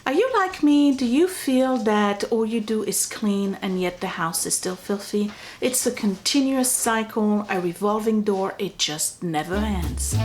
Are you like me? Do you feel that all you do is clean and yet the house is still filthy? It's a continuous cycle, a revolving door, it just never ends.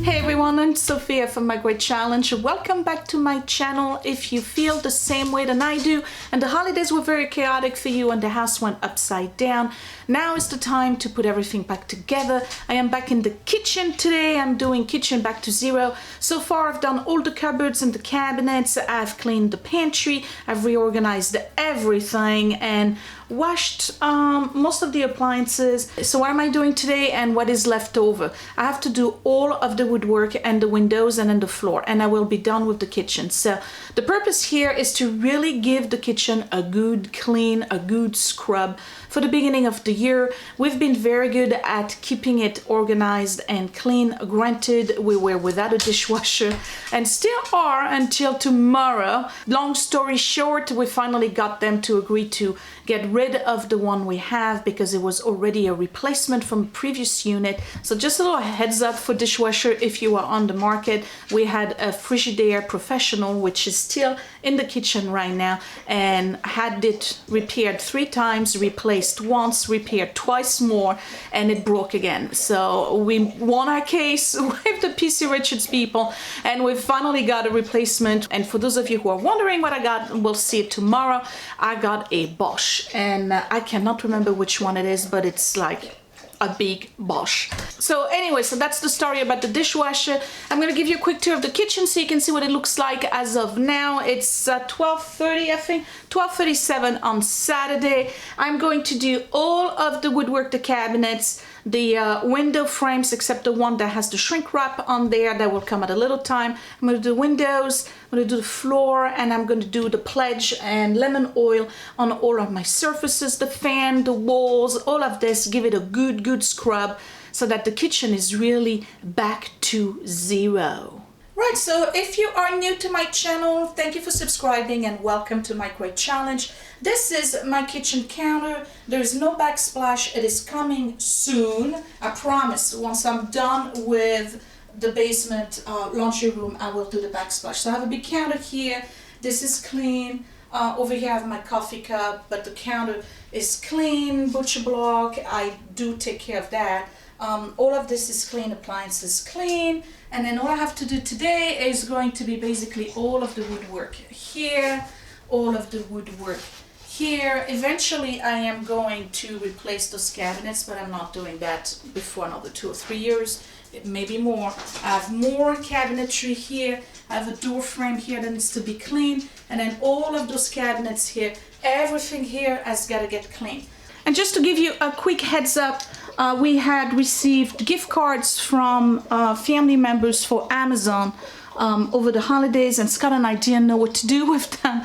Hey everyone, I'm Sophia from My Great Challenge. Welcome back to my channel. If you feel the same way than I do and the holidays were very chaotic for you and the house went upside down, now is the time to put everything back together. I am back in the kitchen today. I'm doing kitchen back to zero. So far I've done all the cupboards and the cabinets. I've cleaned the pantry. I've reorganized everything and washed most of the appliances. So what am I doing today and what is left over? I have to do all of the woodwork and the windows and then the floor, and I will be done with the kitchen. So the purpose here is to really give the kitchen a good clean, a good scrub. For the beginning of the year, we've been very good at keeping it organized and clean. Granted, we were without a dishwasher and still are until tomorrow. Long story short, we finally got them to agree to get rid of the one we have because it was already a replacement from the previous unit. So just a little heads up for dishwasher if you are on the market. We had a Frigidaire Professional, which is still in the kitchen right now, and had it repaired 3 times, replaced once, repaired twice more, and it broke again. So we won our case with the PC Richards people, and we finally got a replacement. And for those of you who are wondering what I got, we'll see it tomorrow. I got a Bosch, and I cannot remember which one it is, but it's like a big Bosch. So anyway, so that's the story about the dishwasher. I'm gonna give you a quick tour of the kitchen so you can see what it looks like as of now. It's 12:30, I think, 12:37 on Saturday. I'm going to do all of the woodwork, the cabinets, the window frames, except the one that has the shrink wrap on there. That will come at a little time. I'm gonna do the windows, I'm gonna do the floor, and I'm gonna do the pledge and lemon oil on all of my surfaces, the fan, the walls, all of this. Give it a good scrub so that the kitchen is really back to zero. Right, so if you are new to my channel, thank you for subscribing and welcome to my great challenge. This is my kitchen counter. There is no backsplash. It is coming soon. I promise. Once I'm done with the basement laundry room, I will do the backsplash. So I have a big counter here. This is clean. Over here I have my coffee cup, but the counter is clean. Butcher block, I do take care of that. All of this is clean, appliances clean, and then all I have to do today is going to be basically all of the woodwork here, all of the woodwork here. Eventually I am going to replace those cabinets, but I'm not doing that before another 2 or 3 years, maybe more. I have more cabinetry here. I have a door frame here that needs to be clean, and then all of those cabinets here, everything here has got to get clean. And just to give you a quick heads up, we had received gift cards from family members for Amazon over the holidays, and Scott and I didn't know what to do with them.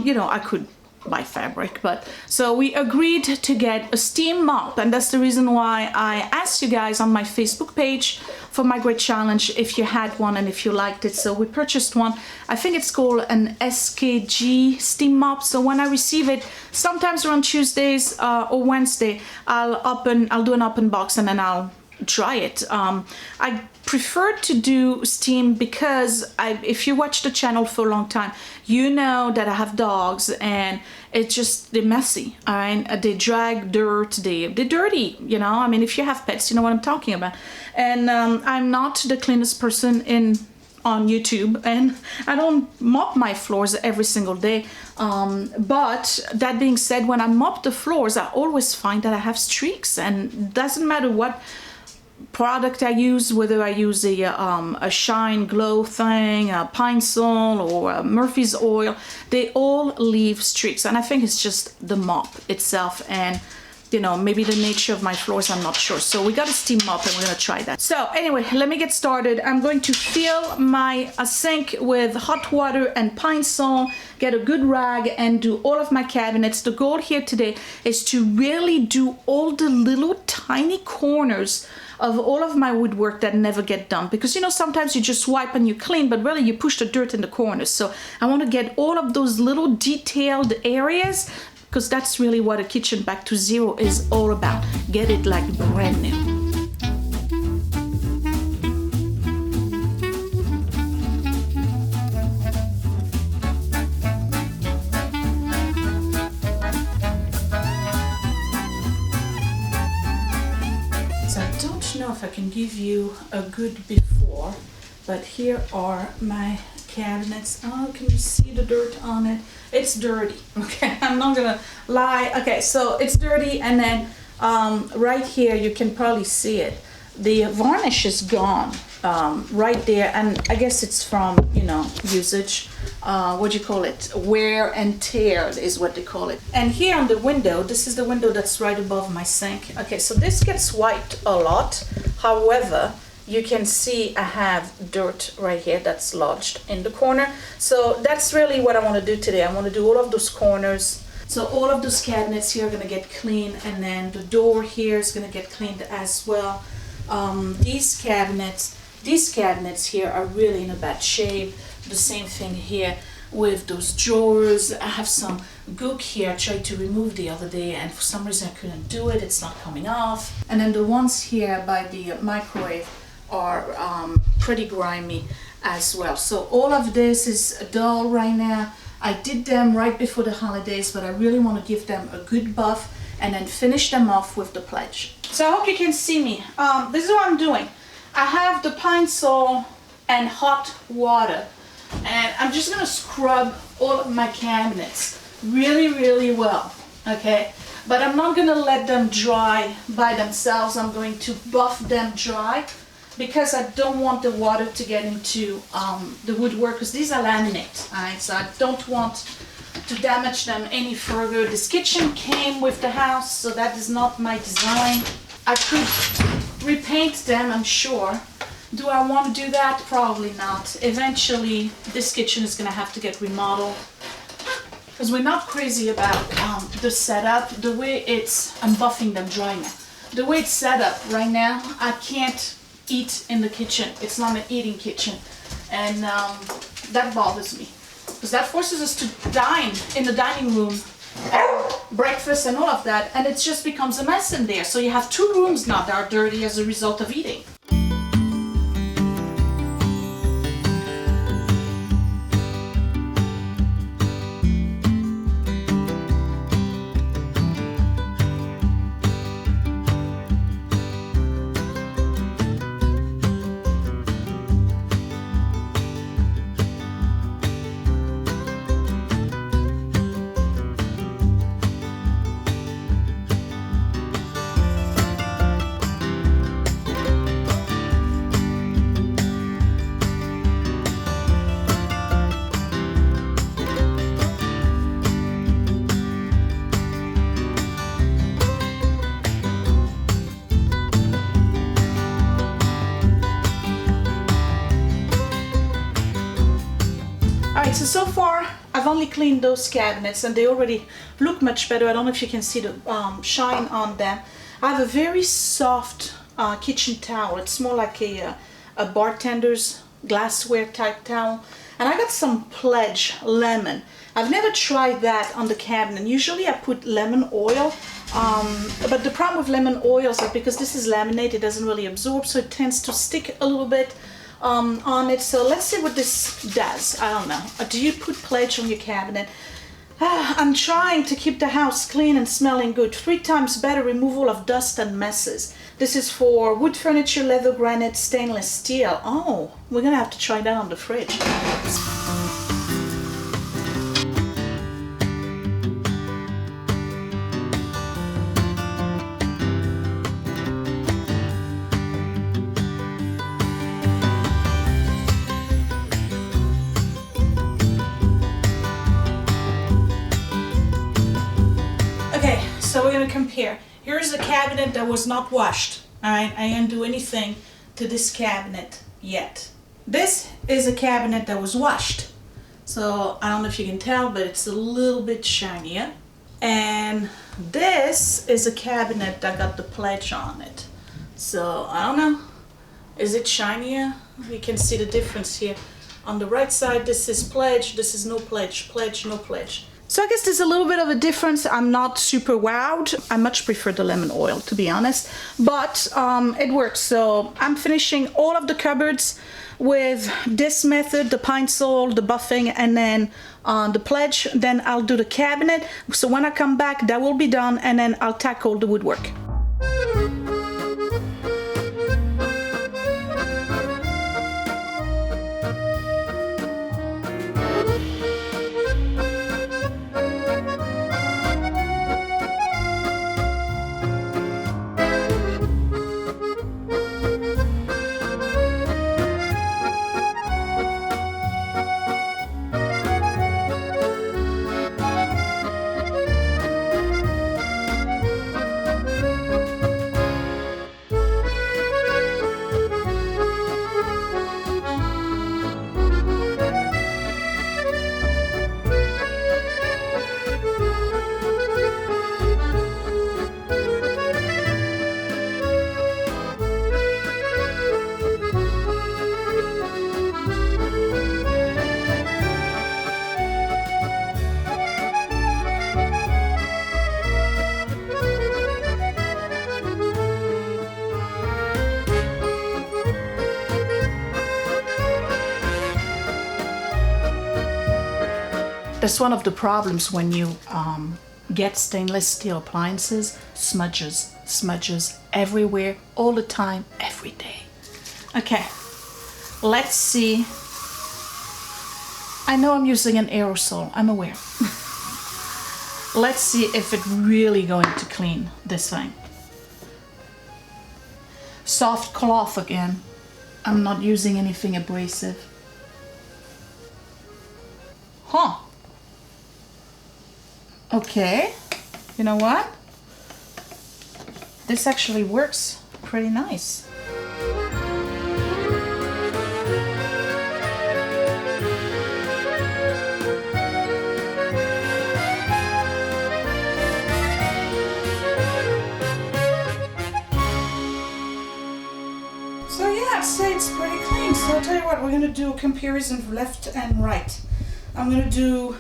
You know, I could buy fabric, but so we agreed to get a steam mop, and that's the reason why I asked you guys on my Facebook page for my great challenge if you had one and if you liked it. So we purchased one. I think it's called an SKG steam mop. So when I receive it, sometimes around Tuesdays or Wednesday, I'll do an open box and then I'll try it. I prefer to do steam because if you watch the channel for a long time, you know that I have dogs and they're messy, all right? They drag dirt, they're dirty, you know? I mean, if you have pets, you know what I'm talking about. And I'm not the cleanest person on YouTube, and I don't mop my floors every single day. But that being said, when I mop the floors, I always find that I have streaks, and it doesn't matter what product I use, whether I use a Shine Glow thing, a Pine Sol, or a Murphy's oil, they all leave streaks, and I think it's just the mop itself and, you know, maybe the nature of my floors, I'm not sure. So we got a steam mop and we're gonna try that. So anyway, let me get started. I'm going to fill my sink with hot water and Pine Sol, get a good rag, and do all of my cabinets. The goal here today is to really do all the little tiny corners of all of my woodwork that never get done, because you know sometimes you just wipe and you clean, but really you push the dirt in the corners. So I want to get all of those little detailed areas, because that's really what a kitchen back to zero is all about. Get it like brand new. if I can give you a good before. But here are my cabinets. Oh, can you see the dirt on it? It's dirty. Okay, I'm not gonna lie. Okay, so it's dirty, and then right here you can probably see it. The varnish is gone right there, and I guess it's from, you know, usage. What do you call it? Wear and tear is what they call it. And here on the window, this is the window that's right above my sink. Okay, so this gets wiped a lot. However, you can see I have dirt right here that's lodged in the corner. So that's really what I want to do today. I want to do all of those corners. So all of those cabinets here are going to get clean, and then the door here is going to get cleaned as well. These cabinets here are really in a bad shape. The same thing here with those drawers. I have some gook here I tried to remove the other day, and for some reason I couldn't do it. It's not coming off. And then the ones here by the microwave are pretty grimy as well. So all of this is dull right now. I did them right before the holidays, but I really want to give them a good buff and then finish them off with the pledge. So I hope you can see me. This is what I'm doing. I have the pine sol and hot water, and I'm just gonna scrub all of my cabinets really, really well, okay? But I'm not gonna let them dry by themselves. I'm going to buff them dry, because I don't want the water to get into the woodwork, because these are laminate, alright? So I don't want to damage them any further. This kitchen came with the house, so that is not my design. I could repaint them, I'm sure. Do I want to do that? Probably not. Eventually, this kitchen is going to have to get remodeled, because we're not crazy about the setup. The way it's, I'm buffing them dry now. The way it's set up right now, I can't eat in the kitchen. It's not an eating kitchen, and that bothers me, because that forces us to dine in the dining room, and breakfast and all of that, and it just becomes a mess in there. So you have two rooms now that are dirty as a result of eating. Alright, so far I've only cleaned those cabinets, and they already look much better. I don't know if you can see the shine on them. I have a very soft kitchen towel. It's more like a bartender's glassware type towel. And I got some Pledge lemon. I've never tried that on the cabinet. Usually I put lemon oil, but the problem with lemon oils is because this is laminate, it doesn't really absorb, so it tends to stick a little bit on it. So let's see what this does. I don't know. Do you put Pledge on your cabinet? I'm trying to keep the house clean and smelling good. 3 times better removal of dust and messes. This is for wood furniture, leather, granite, stainless steel. Oh, we're gonna have to try that on the fridge. So we're going to compare. Here's a cabinet that was not washed. Alright, I didn't do anything to this cabinet yet. This is a cabinet that was washed. So I don't know if you can tell, but it's a little bit shinier. And this is a cabinet that got the Pledge on it. So I don't know. Is it shinier? You can see the difference here. On the right side, this is Pledge, this is no Pledge, Pledge, no Pledge. So I guess there's a little bit of a difference. I'm not super wowed. I much prefer the lemon oil, to be honest, but it works. So I'm finishing all of the cupboards with this method, the pine sol, the buffing, and then the Pledge. Then I'll do the cabinet. So when I come back, that will be done, and then I'll tackle the woodwork. That's one of the problems when you get stainless steel appliances. Smudges everywhere, all the time, every day. Okay, let's see. I know I'm using an aerosol, I'm aware. Let's see if it's really going to clean this thing. Soft cloth again. I'm not using anything abrasive. Huh. Okay, you know what? This actually works pretty nice. So yeah, I'd say it's pretty clean. So I'll tell you what, we're gonna do a comparison of left and right. I'm gonna do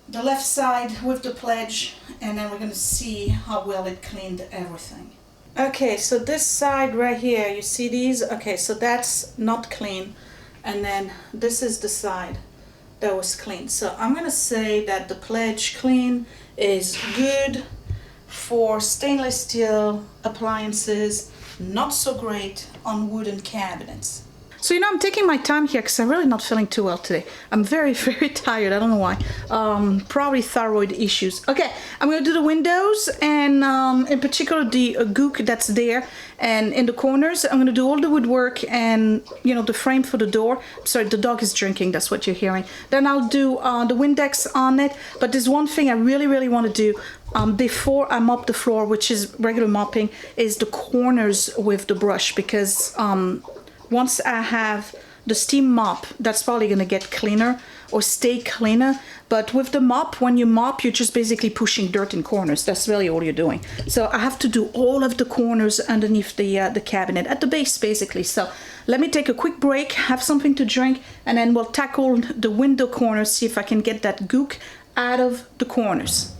the left side with the pledge, and then we're gonna see how well it cleaned everything. Okay, so this side right here, you see these? Okay, so that's not clean, and then this is the side that was clean. So I'm gonna say that the pledge clean is good for stainless steel appliances, not so great on wooden cabinets. So, you know, I'm taking my time here because I'm really not feeling too well today. I'm very, very tired. I don't know why. Probably thyroid issues. Okay, I'm going to do the windows and in particular the gook that's there. And in the corners, I'm going to do all the woodwork and, you know, the frame for the door. Sorry, the dog is drinking. That's what you're hearing. Then I'll do the Windex on it. But there's one thing I really, really want to do before I mop the floor, which is regular mopping, is the corners with the brush. Because once I have the steam mop, that's probably gonna get cleaner or stay cleaner. But with the mop, when you mop, you're just basically pushing dirt in corners. That's really all you're doing. So I have to do all of the corners underneath the cabinet, at the base basically. So let me take a quick break, have something to drink, and then we'll tackle the window corners, see if I can get that gook out of the corners.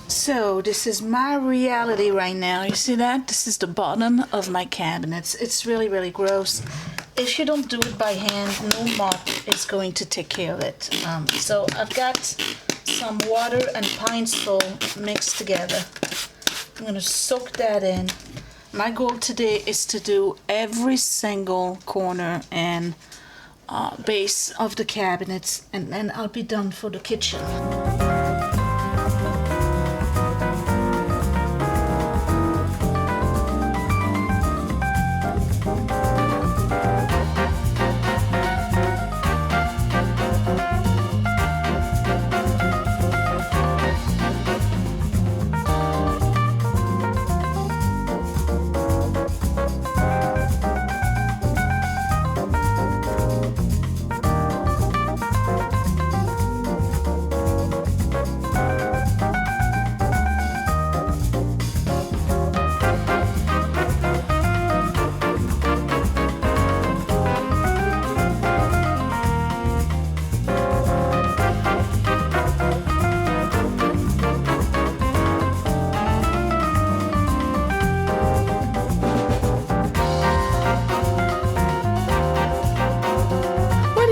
So this is my reality right now. You see that? This is the bottom of my cabinets. It's really, really gross. If you don't do it by hand, no mop is going to take care of it. So I've got some water and pine sol mixed together. I'm gonna soak that in. My goal today is to do every single corner and base of the cabinets, and then I'll be done for the kitchen.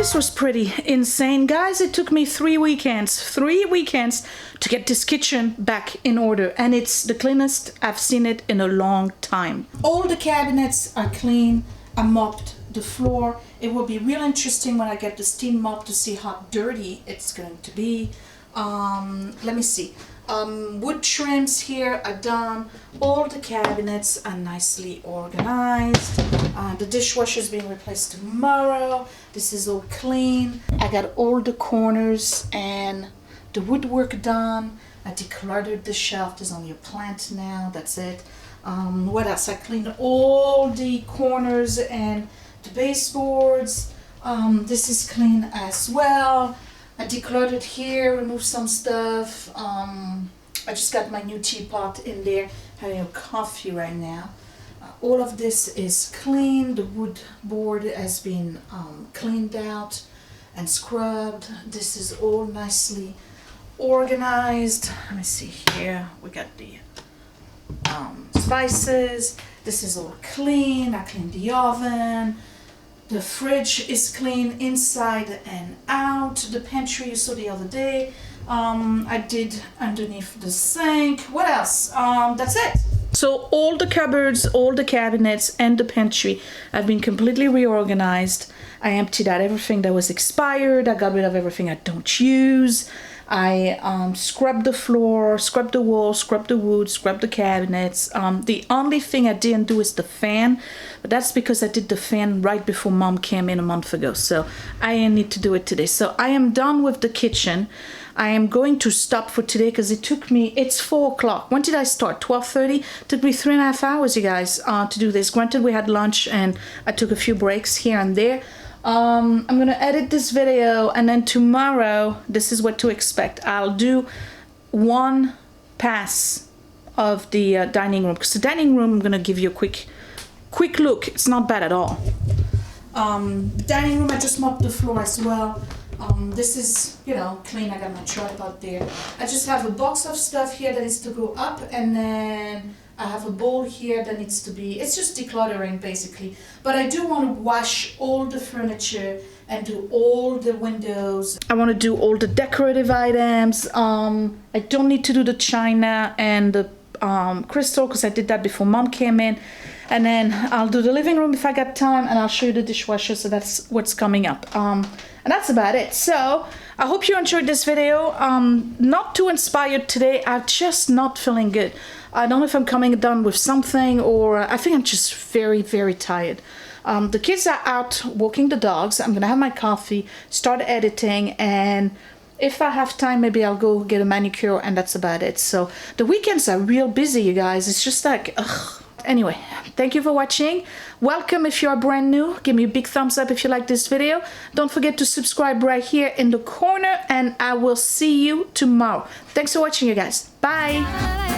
this was pretty insane, guys. It took me 3 weekends to get this kitchen back in order, and it's the cleanest I've seen it in a long time. All the cabinets are clean. I mopped the floor. It will be real interesting when I get the steam mop to see how dirty it's going to be. Let me see. Wood trims here are done. All the cabinets are nicely organized. The dishwasher is being replaced tomorrow. This is all clean. I got all the corners and the woodwork done. I decluttered the shelf. There's only a plant now. That's it. What else? I cleaned all the corners and the baseboards. This is clean as well. I decluttered here, removed some stuff. I just got my new teapot in there, having a coffee right now. All of this is clean. The wood board has been cleaned out and scrubbed. This is all nicely organized. Let me see here. We got the spices. This is all clean. I cleaned the oven. The fridge is clean inside and out. The pantry you saw the other day. I did underneath the sink. What else? That's it. So all the cupboards, all the cabinets, and the pantry have been completely reorganized. I emptied out everything that was expired. I got rid of everything I don't use. I scrubbed the floor, scrubbed the walls, scrubbed the wood, scrubbed the cabinets. The only thing I didn't do is the fan, but that's because I did the fan right before Mom came in a month ago, so I didn't need to do it today. So I am done with the kitchen. I am going to stop for today because it took me, it's 4 o'clock. When did I start? 12:30? Took me 3.5 hours, you guys, to do this. Granted, we had lunch and I took a few breaks here and there. I'm gonna edit this video, and then tomorrow, this is what to expect. I'll do one pass of the dining room, because the dining room, I'm gonna give you a quick look. It's not bad at all. Dining room, I just mopped the floor as well. This is, you know, clean. I got my tripod there. I just have a box of stuff here that needs to go up, and then I have a bowl here that needs to be, it's just decluttering basically. But I do want to wash all the furniture and do all the windows. I want to do all the decorative items. I don't need to do the china and the crystal because I did that before Mom came in. And then I'll do the living room if I got time, and I'll show you the dishwasher, so that's what's coming up. And that's about it. So I hope you enjoyed this video. Not too inspired today. I'm just not feeling good. I don't know if I'm coming done with something, or I think I'm just very, very tired. The kids are out walking the dogs. I'm gonna have my coffee, start editing, and if I have time, maybe I'll go get a manicure, and that's about it. So the weekends are real busy, you guys. It's just like, ugh. Anyway, thank you for watching. Welcome if you are brand new. Give me a big thumbs up if you like this video. Don't forget to subscribe right here in the corner, and I will see you tomorrow. Thanks for watching, you guys. Bye.